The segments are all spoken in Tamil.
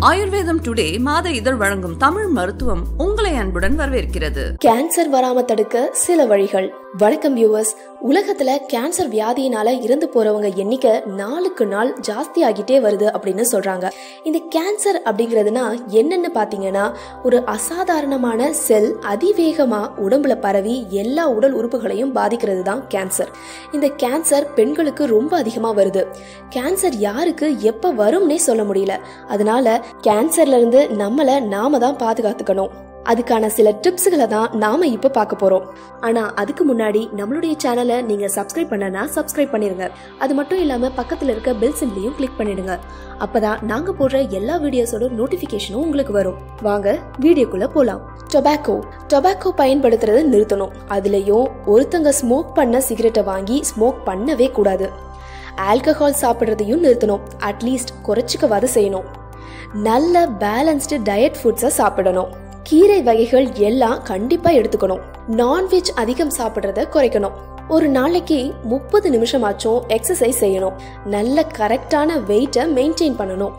ஆயுர்வேதம் டுடே மாத இதழ் வழங்கும் தமிழ் மருத்துவம் உங்களை அன்புடன் வரவேற்கிறது. கேன்சர் வராம தடுக்க சில வழிகள். வணக்கம் வியூவர்ஸ். உலகத்துல கேன்சர் வியாதியினால இறந்து போறவங்க எண்ணிக்கை நாளுக்கு நாள் ஜாஸ்தி ஆகிட்டே வருது அப்படின்னு சொல்றாங்க. இந்த கேன்சர் அப்படிங்கிறதுனா என்னன்னு பாத்தீங்கன்னா, ஒரு அசாதாரணமான செல் அதிவேகமா உடம்புல பரவி எல்லா உடல் உறுப்புகளையும் பாதிக்கிறது தான் கேன்சர். இந்த கேன்சர் பெண்களுக்கு ரொம்ப அதிகமா வருது. கேன்சர் யாருக்கு எப்ப வரும்னே சொல்ல முடியல. அதனால கேன்சர்ல இருந்து நாம தான் பாதுகாத்துக்கணும். அதுக்கான சில டிப்ஸ்களை தான் நாம இப்ப பார்க்க போறோம். ஆனா அதுக்கு முன்னாடி நம்மளுடைய சேனலை நீங்க சப்ஸ்கிரைப் பண்ணனா சப்ஸ்கிரைப் பண்ணிருங்க. அது மட்டும் இல்லாம பக்கத்துல இருக்க பெல் சிம்பிளையும் கிளிக் பண்ணிடுங்க. அப்பதான் நாங்க போடுற எல்லா வீடியோஸோட நோட்டிபிகேஷனும் உங்களுக்கு வரும். வாங்க வீடியோக்குள்ள போலாம். டொபாக்கோ பயன்படுத்துறத நிறுத்தணும். அதுலயும் ஒருத்தங்க ஸ்மோக் பண்ண சிகரெட்டை வாங்கி ஸ்மோக் பண்ணவே கூடாது. ஆல்கஹால் சாப்பிடுறதையும் நிறுத்தணும். அட்லீஸ்ட் குறைச்சிக்கவாது செய்யணும். நல்ல பேலன்ஸ்டு டயட் ஃபுட்ஸை சாப்பிடணும். கீரை வகைகள் எல்லாம் கண்டிப்பா எடுத்துக்கணும். நான்வெஜ் அதிகம் சாப்பிடுறத குறைக்கணும். ஒரு நாளைக்கு 30 நிமிஷமாச்சும் எக்ஸசைஸ் செய்யணும். நல்ல கரெக்டான வெயிட்டை மெயின்டைன் பண்ணணும்.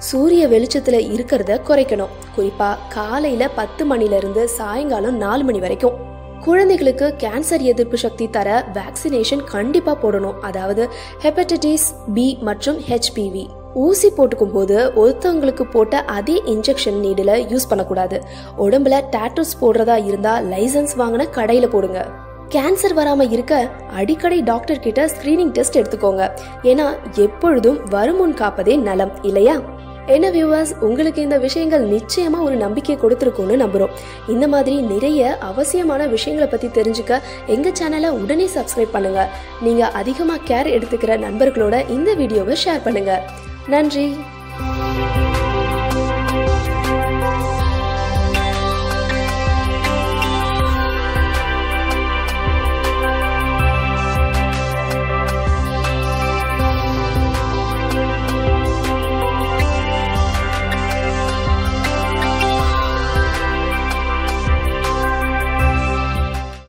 சூரிய வெளிச்சத்துல இருக்கிறத குறைக்கணும். குறிப்பா காலையில 10 மணில இருந்து சாயங்காலம் 4 மணி வரைக்கும். குழந்தைகளுக்கு கேன்சர் எதிர்ப்பு சக்தி தர வேக்சினேஷன் கண்டிப்பா போடணும். அதாவது ஹெப்படைட்டிஸ் பி மற்றும் HPV. ஊசி போட்டுக்கும் போது ஒருத்தவங்களுக்கு போட்ட அதே இன்ஜெக்ஷன் நீடில யூஸ் பண்ணக்கூடாது. உடம்புல டாட்டூஸ் போடுறதா இருந்தா லைசன்ஸ் வாங்கின கடையில போடுங்க. கேன்சர் வராம இருக்க அடிக்கடி டாக்டர் கிட்ட ஸ்கிரீனிங் டெஸ்ட் எடுத்துக்கோங்க. ஏன்னா எப்பொழுதும் வருமுன் காப்பதே நலம் இல்லையா? என்ன வியூவர்ஸ், உங்களுக்கு இந்த விஷயங்கள் நிச்சயமா ஒரு நம்பிக்கை கொடுத்துருக்கும்னு நம்புறோம். இந்த மாதிரி நிறைய அவசியமான விஷயங்களை பத்தி தெரிஞ்சுக்க எங்க சேனலை உடனே சப்ஸ்கிரைப் பண்ணுங்க. நீங்க அதிகமா கேர் எடுத்துக்கிற நண்பர்களோட இந்த வீடியோவை ஷேர் பண்ணுங்க. நன்றி.